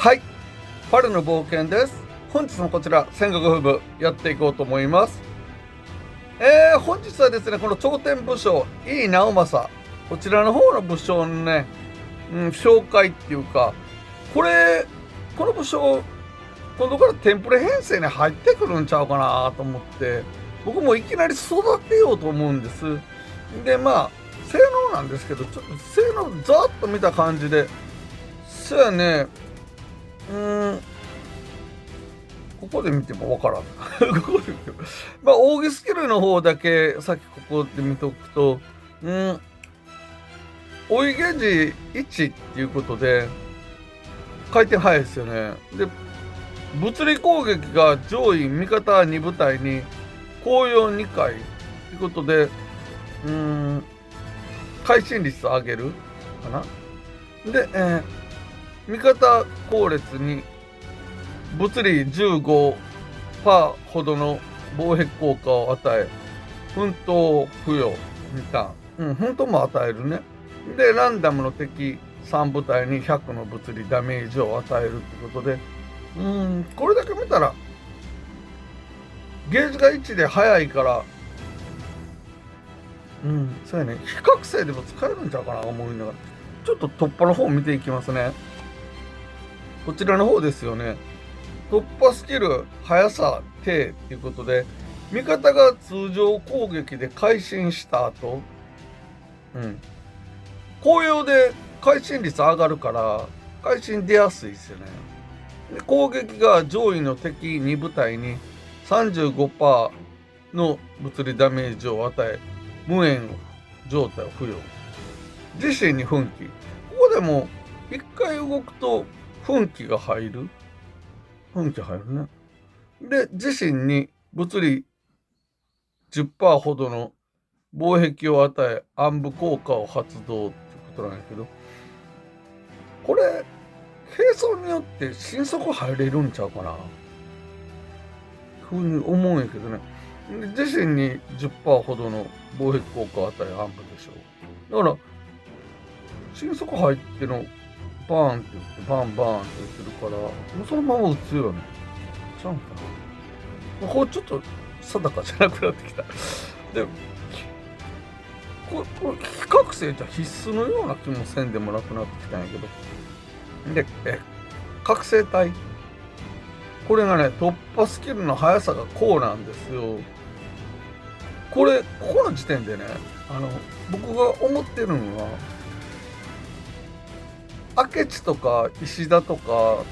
はい、春の冒険です。本日もこちら戦国風部やっていこうと思います。本日はですね、この頂点武将井伊直政、こちらの方の武将のね、紹介っていうか、この武将、今度からテンプレ編成に入ってくるんちゃうかなと思って、僕もいきなり育てようと思うんです。で、性能なんですけど、ちょっと性能ざーっと見た感じで、そうやね、うーん、ここで見てもわからん。ここで見ても。奥義スキルの方だけ、さっきここで見とくと、うん、追いゲージ1っていうことで、回転早いですよね。で、物理攻撃が上位味方2部隊に紅葉2回ということで、うん、会心率上げるかな。で、味方後列に物理15%ほどの防壁効果を与え、奮闘付与みたいな。奮闘も与えるね。で、ランダムの敵3部隊に100の物理ダメージを与えるってことで、これだけ見たら、ゲージが1で速いから、そうやね、非覚醒でも使えるんちゃうかな思いながら。ちょっと突破の方見ていきますね。こちらの方ですよね。突破スキル、速さ、低っていうことで、味方が通常攻撃で会心した後、紅葉で会心率上がるから、会心出やすいですよね。で、攻撃が上位の敵2部隊に35%の物理ダメージを与え、無縁状態を付与。自身に奮起。ここでも一回動くと奮起が入る。奮起入るね。で、自身に物理10%ほどの防壁を与え、暗部効果を発動ってことなんやけど、これ、並走によって新速入れるんちゃうかなふうに思うんやけどね。自身に10%ほどの防壁効果を与え、暗部でしょ。だから、新速入ってのバーンって言って、バンバーンって言ってるから、もうそのまま撃つよね。ちゃうんかな。こうちょっと定かじゃなくなってきた。で、これ、非覚醒じゃ必須のような気もせんでもなくなってきたんやけど。で、覚醒体。これがね、突破スキルの速さがこうなんですよ。ここの時点でね、僕が思ってるのは、明智とか石田とか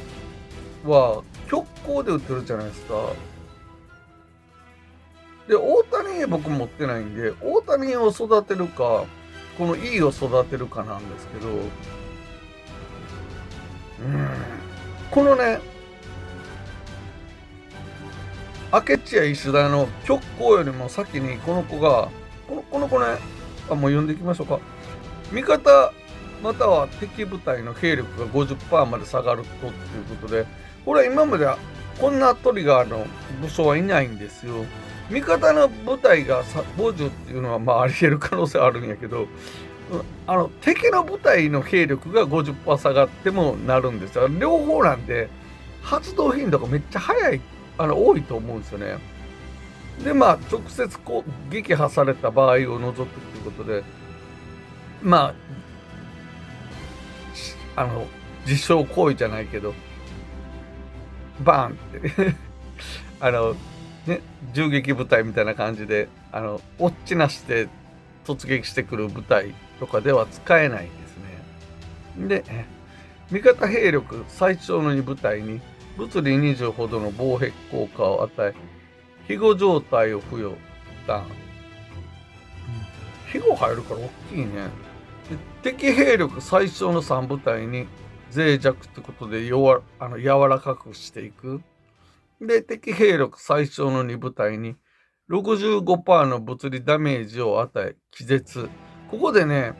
は、極光で打ってるじゃないですか。で、大谷僕持ってないんで、大谷を育てるか、この E を育てるかなんですけど、このね、明智や石田の極光よりも先にこの子が、この子ね、もう読んでいきましょうか。味方または敵部隊の兵力が 50% まで下がるとっていうことで、これは今まではこんなトリガーの武将はいないんですよ。味方の部隊が50っていうのはあり得る可能性あるんやけど、敵の部隊の兵力が 50% 下がってもなるんですよ。両方なんで発動頻度がめっちゃ早い、多いと思うんですよね。で、直接撃破された場合を除くっていうことで、実証行為じゃないけど、バーンって銃撃部隊みたいな感じで、落っちなして突撃してくる部隊とかでは使えないですね。で、味方兵力最小の2部隊に物理20ほどの防壁効果を与え、庇護状態を付与。庇護入るから大きいね。で、敵兵力最小の3部隊に脆弱ってことで柔らかくしていく。で、敵兵力最小の2部隊に 65% の物理ダメージを与え、気絶。ここでね、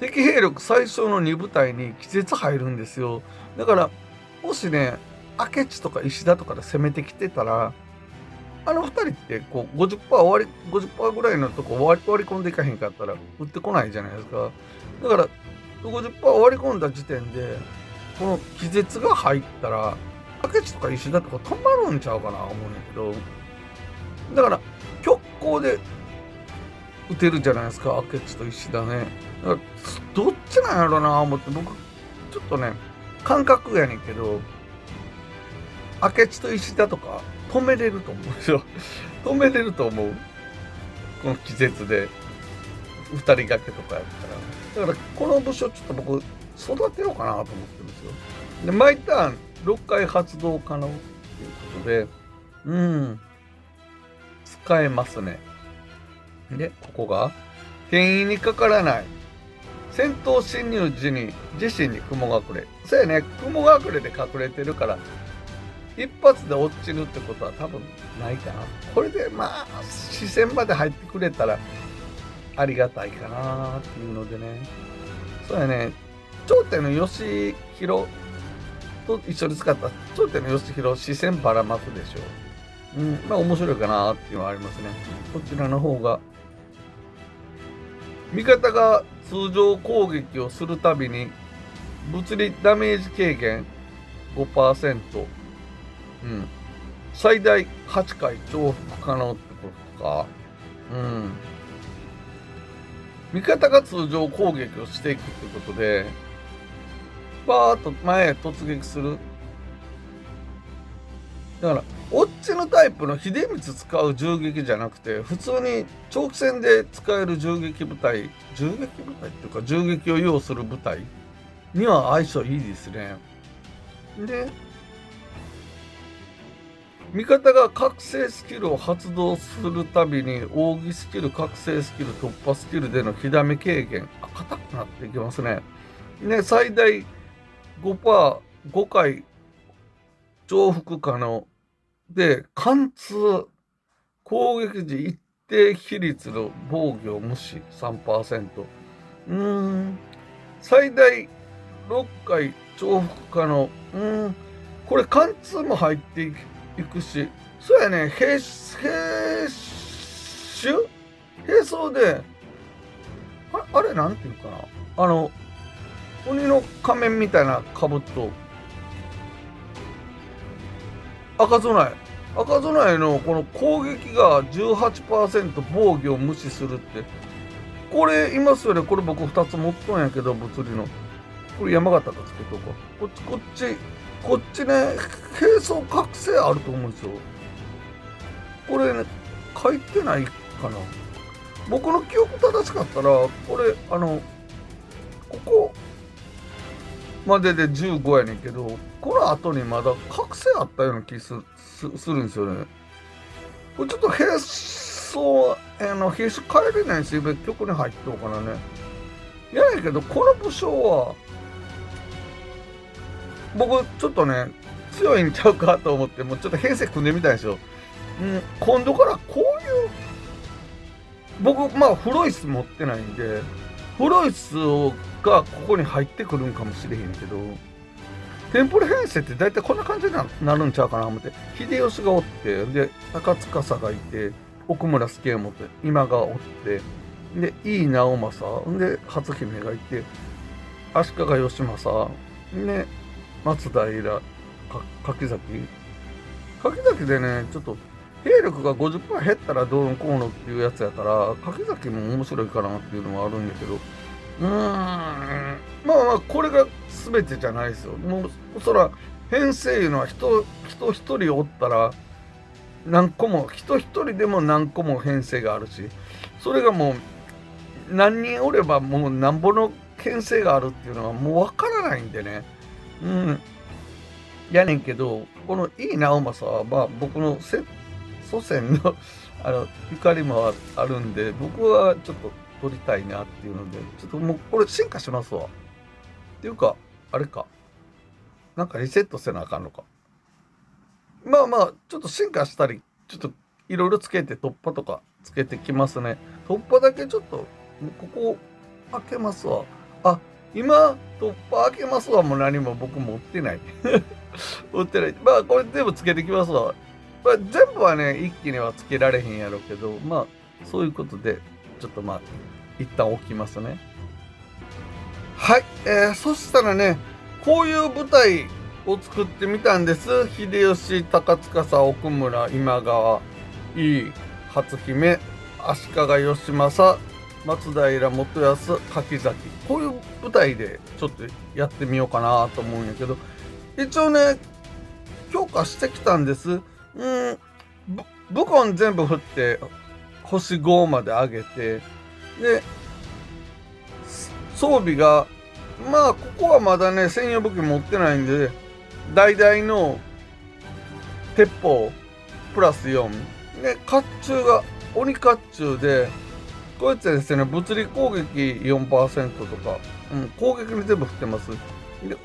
敵兵力最小の2部隊に気絶入るんですよ。だから、もしね、明智とか石田とかで攻めてきてたら、あの2人ってこう 50% ぐらいのとこ割り込んでいかへんかったら撃ってこないじゃないですか。だから、50% 割り込んだ時点で、この気絶が入ったら、明智とか石田とか止まるんちゃうかな思うんやけど、だから、極光で打てるじゃないですか、明智と石田ね。だからどっちなんやろな思って、僕、ちょっとね、感覚やねんけど、明智と石田とか止めれると思うんですよ。止めれると思う。この気絶で、二人掛けとかやったら。だから、この武将ちょっと僕、育てようかなと思ってるんですよ。で、毎ターン6回発動可能っていうことで、使えますね。で、ここが、権威にかからない。戦闘侵入時に自身に雲隠れ。そうやね、雲隠れで隠れてるから、一発で落ちるってことは多分ないかな。これでまあ、視線まで入ってくれたらありがたいかなっていうのでね。そうやね、頂点の吉弘と一緒に使った頂点の吉弘、視線ばらまくでしょう。まあ面白いかなっていうのはありますね。こちらの方が、味方が通常攻撃をするたびに物理ダメージ軽減 5%、最大8回重複可能ってことか。味方が通常攻撃をしていくってことで、バーッと前へ突撃する。だから、オッチのタイプの秀光使う銃撃じゃなくて、普通に長期戦で使える銃撃部隊っていうか、銃撃を要する部隊には相性いいですね。で、味方が覚醒スキルを発動するたびに、奥義スキル、覚醒スキル、突破スキルでの火ダメ軽減。硬くなっていきますね。で、最大5%、5回重複可能。で、貫通、攻撃時一定比率の防御無視 3%。最大6回重複可能。これ貫通も入っていくし、そうやね、兵装で、あれなんていうかな。鬼の仮面みたいな兜。赤備えのこの攻撃が 18% 防御を無視するって。これいますよね。これ僕2つ持っとんやけど、物理の。これ山形がつけとこう。こっちね、軽装覚醒あると思うんですよ。これね、書いてないかな。僕の記憶正しかったら、これ、ここまでで15やねんけど、この後にまだ覚醒あったような気するんですよね。これちょっと並走、品種変えれないんですよ。曲に入っとうからね。やねんけど、この武将は、僕ちょっとね、強いんちゃうかと思って、もうちょっと編成組んでみたいんですよ。今度からこういう、僕、まあ、フロイス持ってないんで、フロイスがここに入ってくるんかもしれへんけど、テンプル編成って大体こんな感じになるんちゃうかな思って、秀吉がおって、で、高司がいて、奥村助右衛門って今がおって、で、井伊直政、で、初姫がいて、足利義政、で、松平、柿崎でね、ちょっと、兵力が 50% 減ったらどうのこうのっていうやつやから、柿崎も面白いかなっていうのもあるんだけど、まあ、これが全てじゃないですよ。もう、そら、編成いうのは人一人おったら、人一人でも何個も編成があるし、それがもう、何人おればもうなんぼの編成があるっていうのはもうわからないんでね。やねんけど、この井伊直政は、まあ、僕の祖先のゆかりもあるんで、僕はちょっと取りたいなっていうので、ちょっともうこれ進化しますわ。っていうか、あれか。なんかリセットせなあかんのか。まあ、ちょっと進化したり、ちょっといろいろつけて突破とかつけてきますね。突破だけちょっと、ここ開けますわ。今、突破開けますわも何も僕持ってない。持ってない。まあ、これ全部つけてきますわ。まあ、全部はね、一気にはつけられへんやろうけど、まあ、そういうことで、ちょっとまあ、一旦置きますね。はい。そしたらね、こういう舞台を作ってみたんです。秀吉、高司、奥村、今川、井伊、初姫、足利義政、松平元康、柿崎。こういう舞台でちょっとやってみようかなと思うんやけど、一応ね、強化してきたんです。武根全部振って、星5まで上げて、で、装備が、まあ、ここはまだね、専用武器持ってないんで、大々の鉄砲、プラス4。で、甲冑が鬼甲冑で、こいつはですね、物理攻撃 4% とか、攻撃に全部振ってます。で、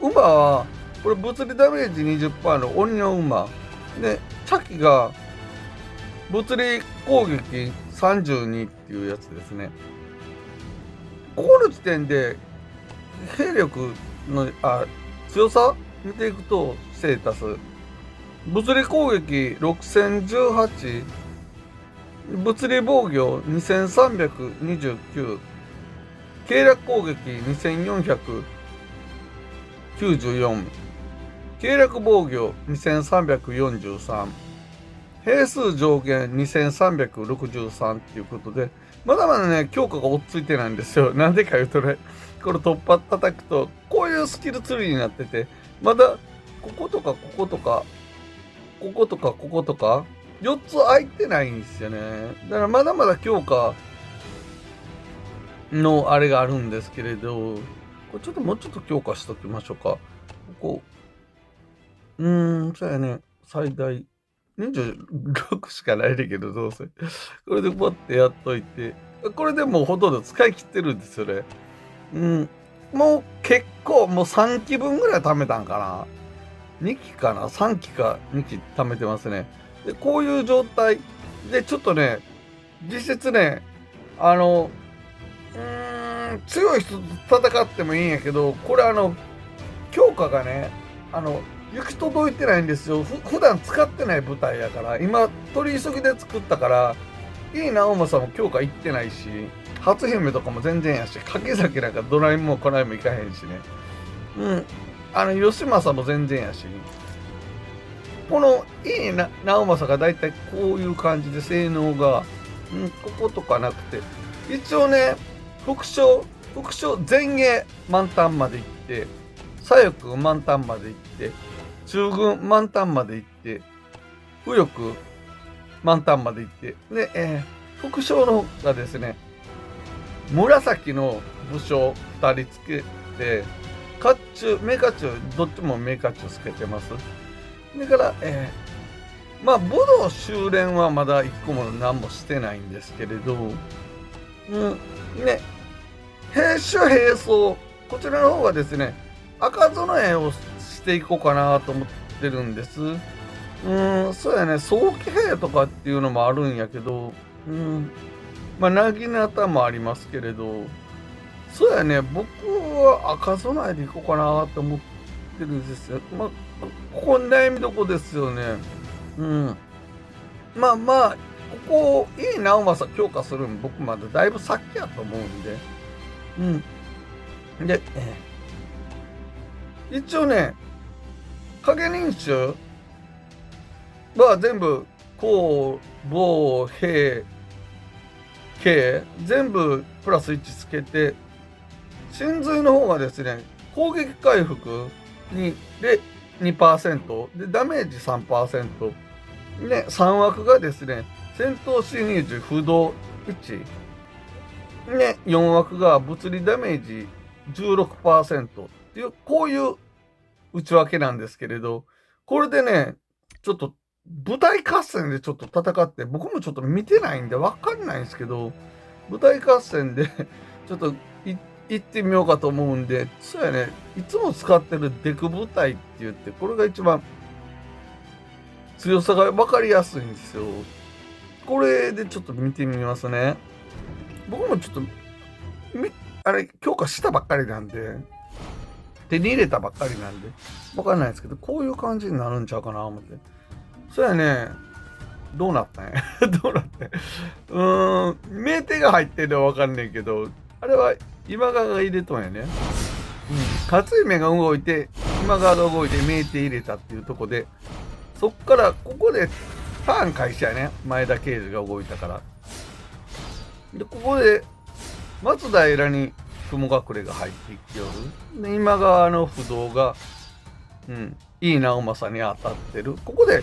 馬は、これ物理ダメージ 20% の鬼の馬。で、茶器が、物理攻撃32っていうやつですね。ここの時点で、兵力の、強さ見ていくと、ステータス。物理攻撃6018、物理防御2329、計略攻撃2494、計略防御2343、兵数上限2363っていうことで、まだまだね、強化が追っついてないんですよ。なんでか言うとね、これ突破叩くと、こういうスキルツリーになってて、まだ、こことか、こことか、こことか、こことか、4つ空いてないんですよね。だからまだまだ強化のあれがあるんですけれど、これちょっともうちょっと強化しときましょうか。ここ、そうやね、最大26しかないんだけど、どうせ。これでパッてやっといて、これでもうほとんど使い切ってるんですよね。もう結構、もう3期分ぐらい貯めたんかな。2期かな ?3 期か2期貯めてますね。で、こういう状態で、ちょっとね、実質ね、強い人と戦ってもいいんやけど、これ強化がね、行き届いてないんですよ。普段使ってない舞台やから、今、取り急ぎで作ったから、いい直政も強化行ってないし、初姫とかも全然やし、柿崎なんかドラえもんこないも行かへんしね。義政も全然やし。このいい直政がだいたいこういう感じで性能が、こことかなくて。一応ね、副将前衛満タンまで行って、左翼満タンまで行って、中軍満タンまで行って、右翼満タンまで行って、で、副将の方がですね、紫の武将2人つけて、甲冑、名甲冑、どっちも名甲冑つけてます。だから、まあ、武道修練はまだ一個も何もしてないんですけれど、兵種兵装、こちらの方はですね、赤備えをしていこうかなと思ってるんです。そうやね、早期兵とかっていうのもあるんやけど、まあ、なぎなたもありますけれど、そうやね、僕は赤備えでいこうかなと思ってるんですよ。まあ、ここ悩みどこですよね。まあまあ、ここ、いい直政強化するの僕まだだいぶ先やと思うんで。で、一応ね、影認証は全部、公、防、兵、K、全部プラス1つけて、真髄の方がですね、攻撃回復で2%、で、ダメージ 3%、で、3枠がですね、戦闘侵入時不動1、で、4枠が物理ダメージ 16% っていう、こういう内訳なんですけれど、これでね、ちょっと舞台合戦でちょっと戦って、僕もちょっと見てないんでわかんないんですけど、舞台合戦でちょっと行ってみようかと思うんで、そうやね、いつも使ってるデク部隊って言って、これが一番強さが分かりやすいんですよ。これでちょっと見てみますね。僕もちょっと、強化したばっかりなんで、手に入れたばっかりなんで、分かんないですけど、こういう感じになるんちゃうかな、思って。そうやね、どうなったんやどうなった名手が入ってるのは分かんねんけど、あれは今川が入れとんやね。勝姫が動いて、今川が動いて明帝入れたっていうとこで、そっからここでターン開始やね。前田慶次が動いたから。で、ここで松平に雲隠れが入ってきよる。で、今川の不動が、井伊直政に当たってる。ここで、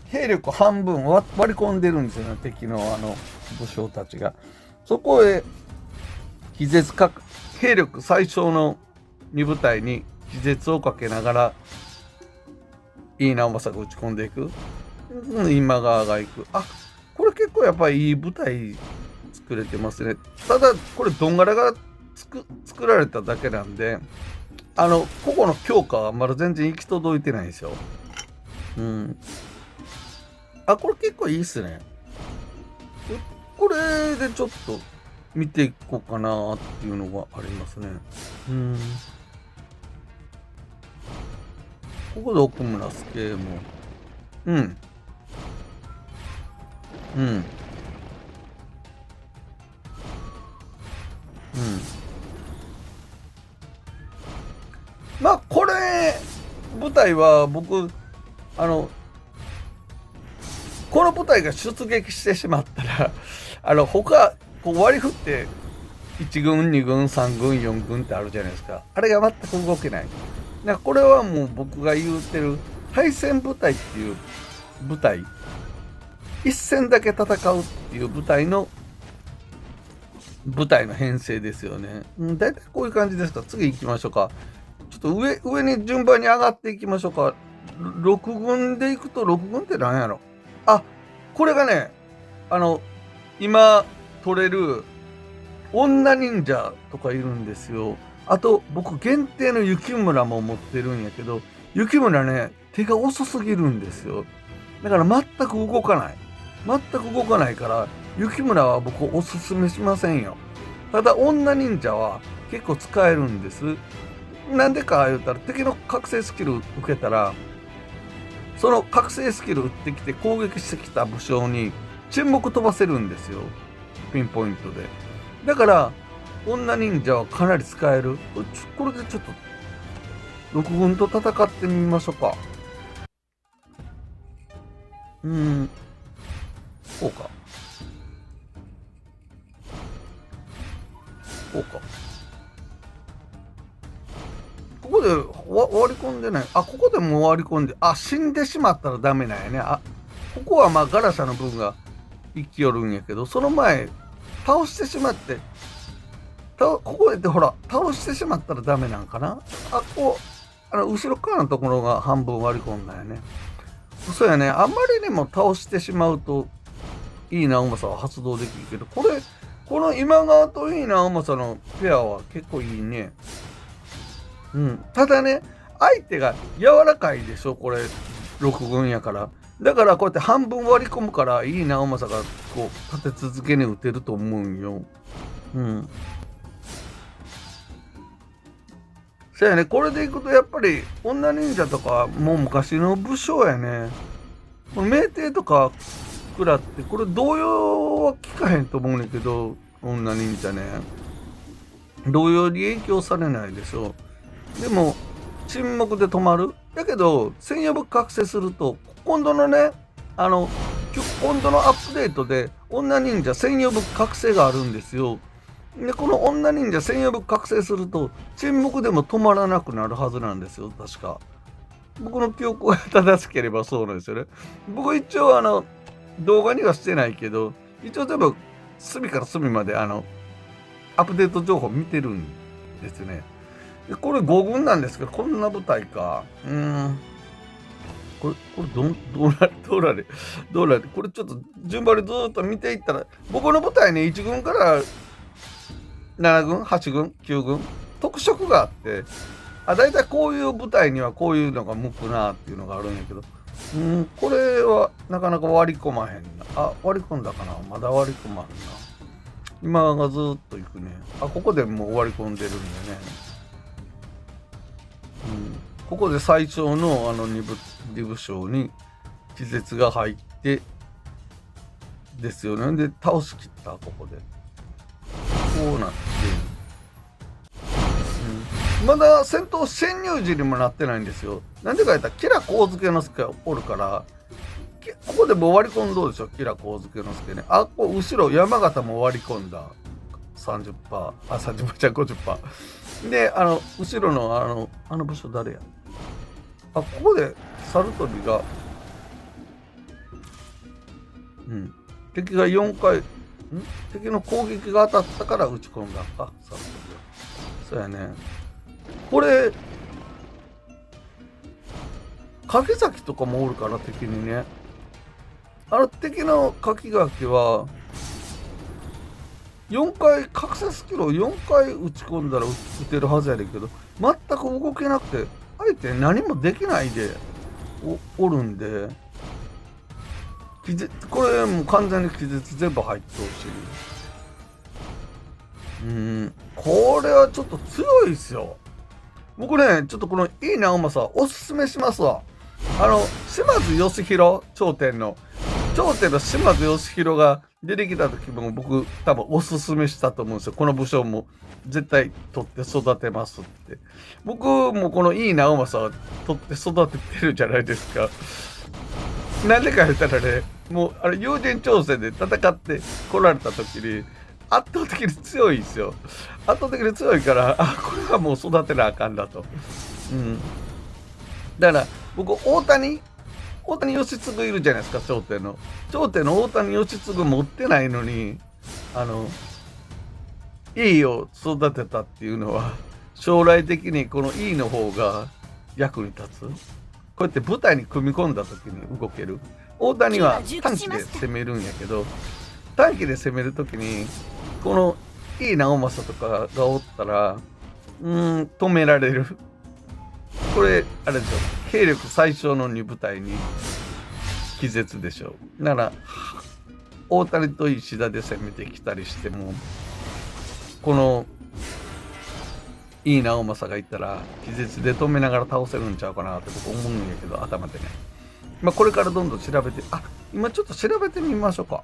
兵力半分割り込んでるんですよね。敵の武将たちが。そこへ、兵力最小の2部隊に気絶をかけながら、井伊直政が打ち込んでいく。今川が行く。これ結構やっぱりいい部隊作れてますね。ただ、これどんがらが作られただけなんで、個々の強化はまだ全然行き届いてないんですよ。これ結構いいっすね。これでちょっと見ていこうかなっていうのがありますね。ここで奥村助も。まあ、これ、舞台は僕、この部隊が出撃してしまったら、他、こう割り振って、1軍、2軍、3軍、4軍ってあるじゃないですか。あれが全く動けない。これはもう僕が言うてる、敗戦部隊っていう部隊、一戦だけ戦うっていう部隊の編成ですよね。だいたいこういう感じですか。次行きましょうか。ちょっと上に順番に上がっていきましょうか。6軍で行くと、6軍って何やろ。これがね、今取れる女忍者とかいるんですよ。あと、僕限定の雪村も持ってるんやけど、雪村ね、手が遅すぎるんですよ。だから全く動かない。全く動かないから、雪村は僕おすすめしませんよ。ただ、女忍者は結構使えるんです。なんでか言ったら、敵の覚醒スキル受けたら、その覚醒スキル打ってきて攻撃してきた武将に沈黙飛ばせるんですよ。ピンポイントで。だから、女忍者はかなり使える。これでちょっと、6軍と戦ってみましょうか。こうか。こうか。ここで割り込んでない。ここでも割り込んで、死んでしまったらダメなんやね。ここはまあガラシャの分が生きよるんやけど、その前、倒してしまって、ここでほら、倒してしまったらダメなんかな。後ろ側のところが半分割り込んだよね。そうやね。あんまりにも倒してしまうと、いい直政は発動できるけど、この今川といい直政のペアは結構いいね。ただね、相手が柔らかいでしょ、これ、6軍やから。だからこうやって半分割り込むから、いい直政がこう、立て続けに打てると思うんよ。そうやね、これでいくとやっぱり、女忍者とか、もう昔の武将やね。明帝とか食らって、これ動揺は効かへんと思うねんけど、女忍者ね。動揺に影響されないでしょ。でも、沈黙で止まる。だけど、専用武器覚醒すると、今度のね、今度のアップデートで、女忍者専用武器覚醒があるんですよ。で、この女忍者専用武器覚醒すると、沈黙でも止まらなくなるはずなんですよ、確か。僕の記憶が正しければそうなんですよね。僕一応動画にはしてないけど、一応全部隅から隅までアップデート情報見てるんですね。でこれ5軍なんですけど、こんな舞台か。これどうなるこれちょっと順番にずっと見ていったら、僕の舞台ね、1軍から7軍、8軍、9軍、特色があって、だいたいこういう舞台にはこういうのが向くなっていうのがあるんやけど、これはなかなか割り込まへんな。割り込んだかな。まだ割り込まへんな。今がずっと行くね。ここでもう割り込んでるんでね。ここで最長の2部将に気絶が入ってですよね。で、倒しきった、ここで。こうなって、まだ戦闘潜入時にもなってないんですよ。なんでか言ったらキラ光介之助がおるから、ここでもう割り込んどうでしょ、キラ光介之助ね。あ、こう後ろ山形も割り込んだ。30%、30%じゃ 50%。で、後ろのあの部署誰や。あ、ここでサルトビが、敵が4回、敵の攻撃が当たったから撃ち込んだか、サルトビは。そうやね。これ、柿崎とかもおるから敵にね。敵の柿垣は、4回、覚醒キロ4回打ち込んだら撃てるはずやねんけど、全く動けなくて、相手何もできないでおるんで、これもう完全に気絶全部入ってほしい。これはちょっと強いっすよ。僕ね、ちょっとこの井伊直政おすすめしますわ。島津義弘、頂点の島津義弘が出てきた時も僕多分おすすめしたと思うんですよ。この武将も絶対取って育てますって。僕もこの井伊直政は取って育ててるじゃないですか。なんでか言ったらね、もう友人挑戦で戦って来られた時に圧倒的に強いんですよ。圧倒的に強いから、これはもう育てなあかんだと。だから僕大谷義継いるじゃないですか、頂点の大谷義継持ってないのに井伊を育てたっていうのは将来的にこの井伊の方が役に立つ。こうやって舞台に組み込んだ時に動ける。大谷は短期で攻めるんやけど、短期で攻める時にこの井伊直政とかがおったら止められる。これあれでしょ、兵力最小の2部隊に気絶でしょ。なら大谷と石田で攻めてきたりしても、この井伊直政がいったら気絶で止めながら倒せるんちゃうかなって僕思うんやけど、頭でね。これからどんどん調べて、今ちょっと調べてみましょうか。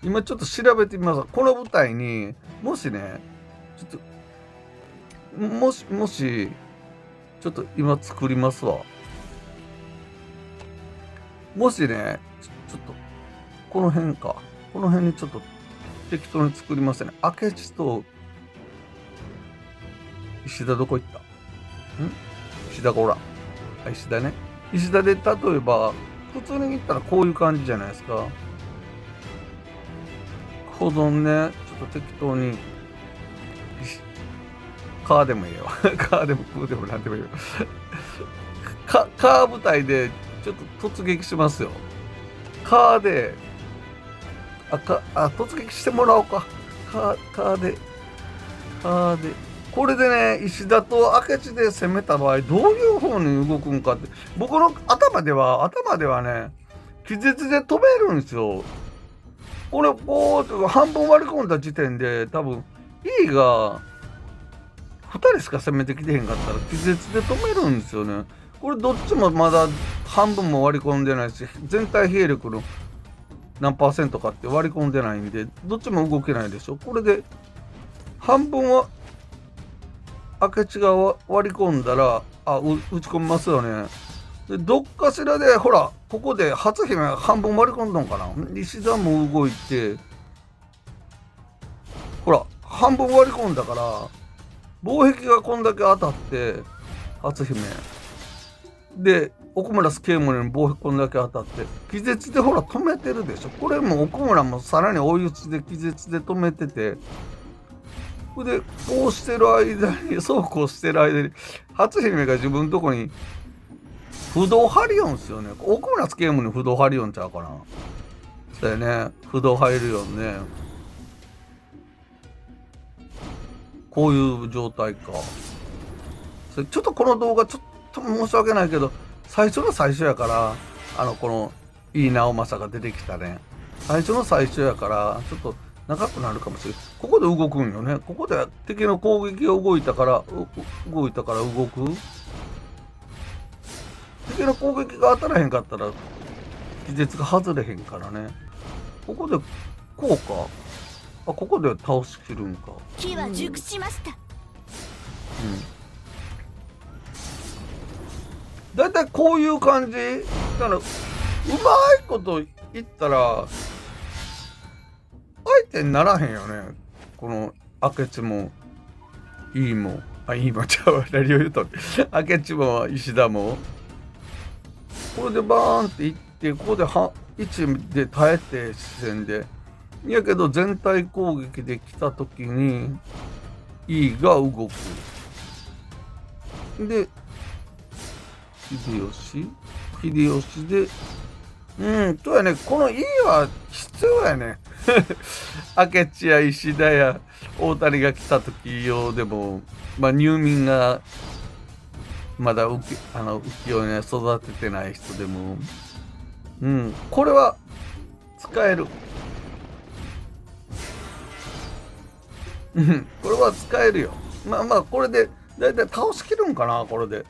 今ちょっと調べてみます。この舞台にもしね、ちょっともしちょっと今作りますわ。もしね、ちょっとこの辺か、この辺にちょっと適当に作りますね。明智と石田どこ行った？石田がおらん。石田ね。石田で例えば普通に言ったらこういう感じじゃないですか。保存ね、ちょっと適当にカーでもいいよ。カーでもプーでもなんでもいいよ。カー部隊でちょっと突撃しますよ。カーで突撃してもらおうか。カーでこれでね、石田と明智で攻めた場合どういう方に動くんかって、僕の頭ではね、気絶で止めるんですよ。これこう半分割り込んだ時点で多分 E が2人しか攻めてきてへんかったら気絶で止めるんですよね。これどっちもまだ半分も割り込んでないし、全体兵力の何%かって割り込んでないんで、どっちも動けないでしょ。これで半分は明智が割り込んだら打ち込みますよね。でどっかしらでほらここで初姫半分割り込んだんかな。石田も動いてほら半分割り込んだから防壁がこんだけ当たって初姫で奥村助宗に防壁こんだけ当たって気絶でほら止めてるでしょ。これも奥村もさらに追い打ちで気絶で止めてて、でこうしてる間にそうこうしてる間に初姫が自分のとこに不動ハリオンですよね。奥村助宗に不動ハリオンちゃうかな。そうやね、不動ハリオンね。こういう状態か。それちょっとこの動画ちょっと申し訳ないけど最初の最初やからこの井伊直政が出てきたね、最初の最初やからちょっと長くなるかもしれない。ここで動くんよね。ここで敵の攻撃が動いたから動く。敵の攻撃が当たらへんかったら気絶が外れへんからね。ここでこうか。ここで倒しきるんか。木は熟しました。だいたいこういう感じだから、うまいこと言ったら相手にならへんよね。この明智もいいもいいもちゃうわ、何を言うと明智も石田もこれでバーンっていって、ここで位置で耐えて視線でやけど全体攻撃で来た時に E が動くで秀吉でとやね、この E は必要やね明智や石田や大谷が来た時用でも、入眠がまだ浮世に育ててない人でもこれは使えるこれは使えるよ。これでだいたい倒しきるんかな、これで。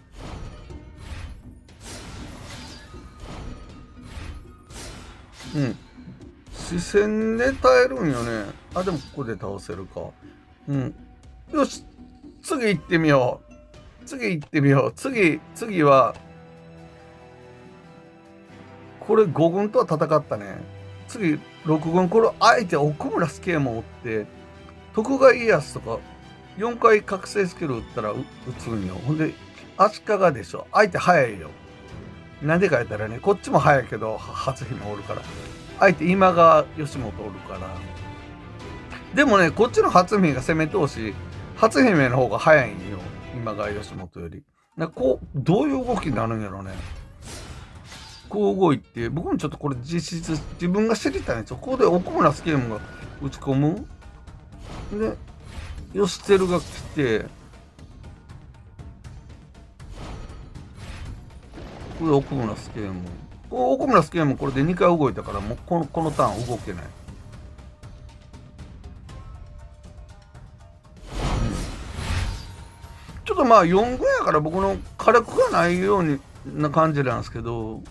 視線で耐えるんよね。でもここで倒せるか。よし、次行ってみよう。次は、これ5軍とは戦ったね。次6軍、これ相手奥村助右衛門おって、徳川家康とか4回覚醒スキル打ったら打つんよ。ほんで、足利でしょ。相手早いよ。なんでか言ったらね、こっちも早いけど、初姫おるから。相手今川義元おるから。でもね、こっちの初姫が攻め通し、初姫の方が早いんよ。今川義元より。こう、どういう動きになるんやろね。こう動いて、僕もちょっとこれ実質自分が知りたいんですよ。ここで奥村助右衛門が打ち込む。で、義輝が来て、これ奥村助右衛門。奥村助右衛門これで2回動いたから、もうこのターン動けない。ちょっと4軍やから僕の火力がないような感じなんですけど、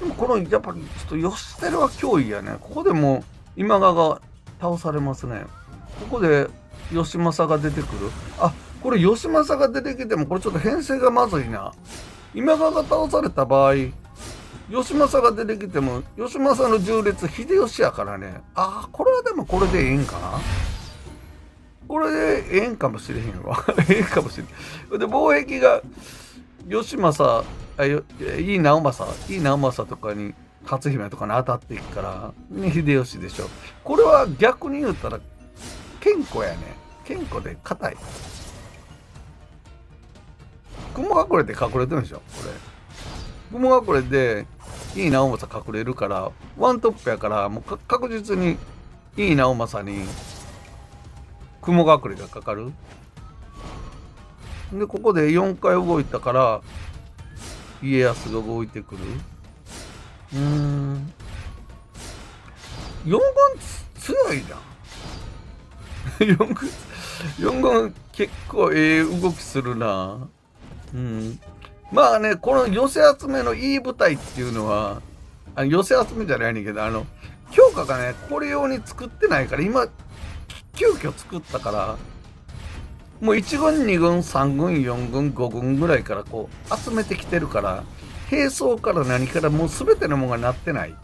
でもこのやっぱりちょっと義輝は脅威やね。ここでもう今川が倒されますね。ここで義政が出てくる。これ義政が出てきてもこれちょっと編成がまずいな。今川が倒された場合、義政が出てきても義政の重列秀吉やからね。これはでもこれでええんかな。これでええんかもしれへんわ。ええかもしれん。で、貿易が義政、井伊直政とかに、勝姫とかに当たっていくから、秀吉でしょ。これは逆に言ったら、健康やね。健康で硬い。雲隠れて隠れてるでしょ、これ。雲隠れで、井伊直政隠れるから、ワントップやから、もう確実に井伊直政に、雲隠れがかかる。で、ここで4回動いたから、家康が動いてくる。4軍強いじゃん。4軍結構動きするな。この寄せ集めのいい部隊っていうのは、寄せ集めじゃないねんけど、強化がね、これ用に作ってないから、今、急遽作ったから、もう1軍、2軍、3軍、4軍、5軍ぐらいからこう集めてきてるから、兵装から何からもう全てのものがなってない。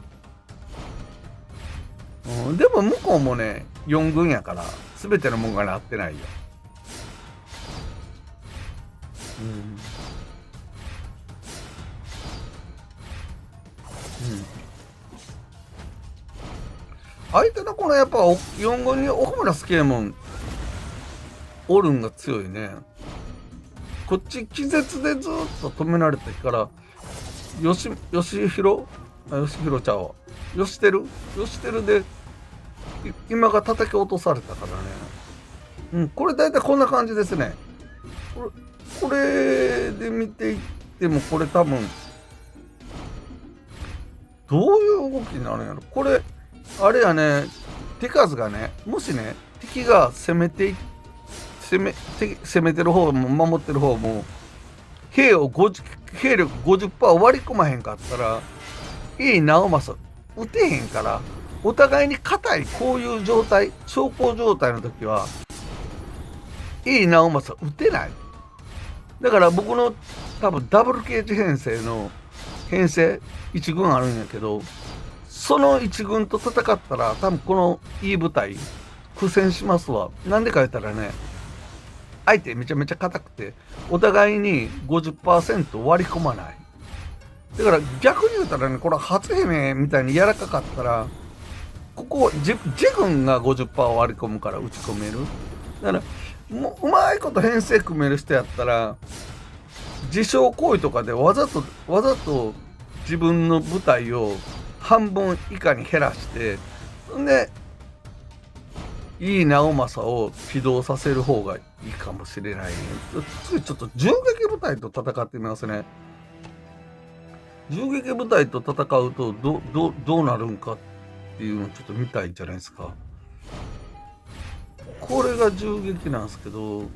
でも向こうもね、4軍やから、全てのものがなってないよ。相手のこのやっぱ4軍に奥村助右衛門おるんが強いね。こっち気絶でずっと止められてから、義弘ちゃうわ。義輝で今が叩き落とされたからね。これ大体こんな感じですね。これで見ていっても、これ多分どういう動きになるんやろ。これあれやね、手数がね、もしね、敵が攻めてる方も守ってる方も兵力 50% 割り込まへんかったら、井伊直政撃てへんから、お互いに硬いこういう状態、小康状態の時は井伊直政打てない。だから僕の多分ダブルケージ編成の編成1軍あるんやけど、その1軍と戦ったら多分このいい部隊苦戦しますわ。なんでか言ったらね、相手めちゃめちゃ硬くてお互いに 50% 割り込まない。だから逆に言ったらね、これ初姫みたいに柔らかかったら、ここ自軍が 50% 割り込むから打ち込める。だからもううまいこと編成組める人やったら、自傷行為とかでわざと自分の部隊を半分以下に減らして、んで井伊直政を起動させる方がいいかもしれないね。次ちょっと銃撃部隊と戦ってみますね。銃撃部隊と戦うとどうなるんかっていうのをちょっと見たいじゃないですか。これが銃撃なんですけど、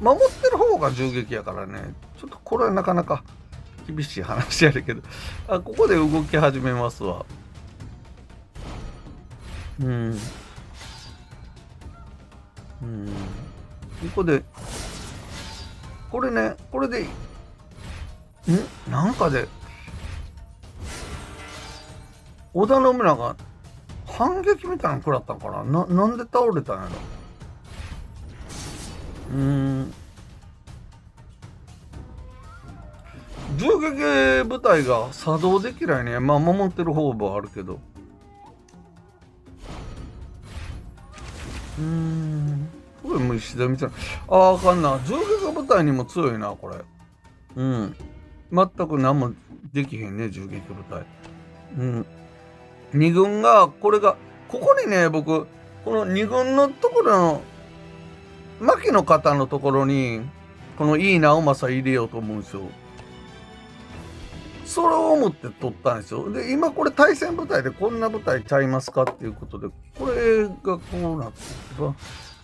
守ってる方が銃撃やからね、ちょっとこれはなかなか厳しい話やるけど、ここで動き始めますわ。ここでこれね、これでなんかで織田信長反撃みたいなの食らったんかな。なんで倒れたんやろ。銃撃部隊が作動できないね。まあ守ってる方はあるけど。これも石田みたいな。あかんな。銃撃部隊にも強いな、これ。全く何もできへんね、銃撃部隊。2軍が、ここにね、僕、この2軍のところの、牧の方のところに、この井伊直政入れようと思うんですよ。それを思って取ったんですよ。で、今これ対戦部隊でこんな部隊ちゃいますかっていうことで、これがこうなって、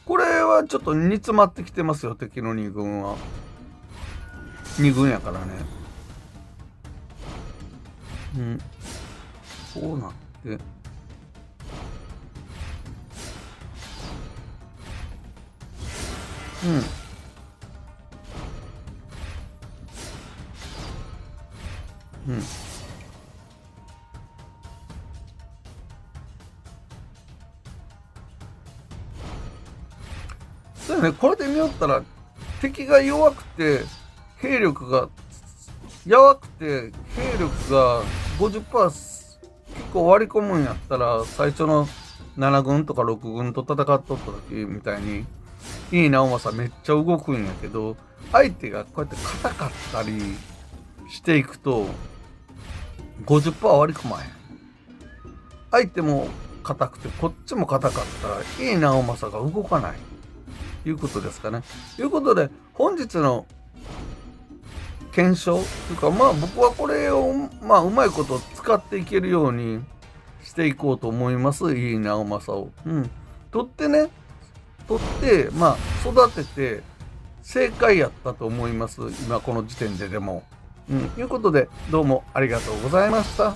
これはちょっと煮詰まってきてますよ、敵の2軍は。2軍やからね。こうなって。そうね、これで見よったら敵が弱くて兵力が50% 結構割り込むんやったら、最初の7軍とか6軍と戦っとった時みたいに井伊直政めっちゃ動くんやけど、相手がこうやって硬かったりしていくと 50% 割り込まへん。相手も硬くてこっちも硬かったら井伊直政が動かないということですかね。ということで本日の検証というか、僕はこれをうまいこと使っていけるようにしていこうと思います。井伊直政を取って育てて正解やったと思います。今この時点ででも。いうことでどうもありがとうございました。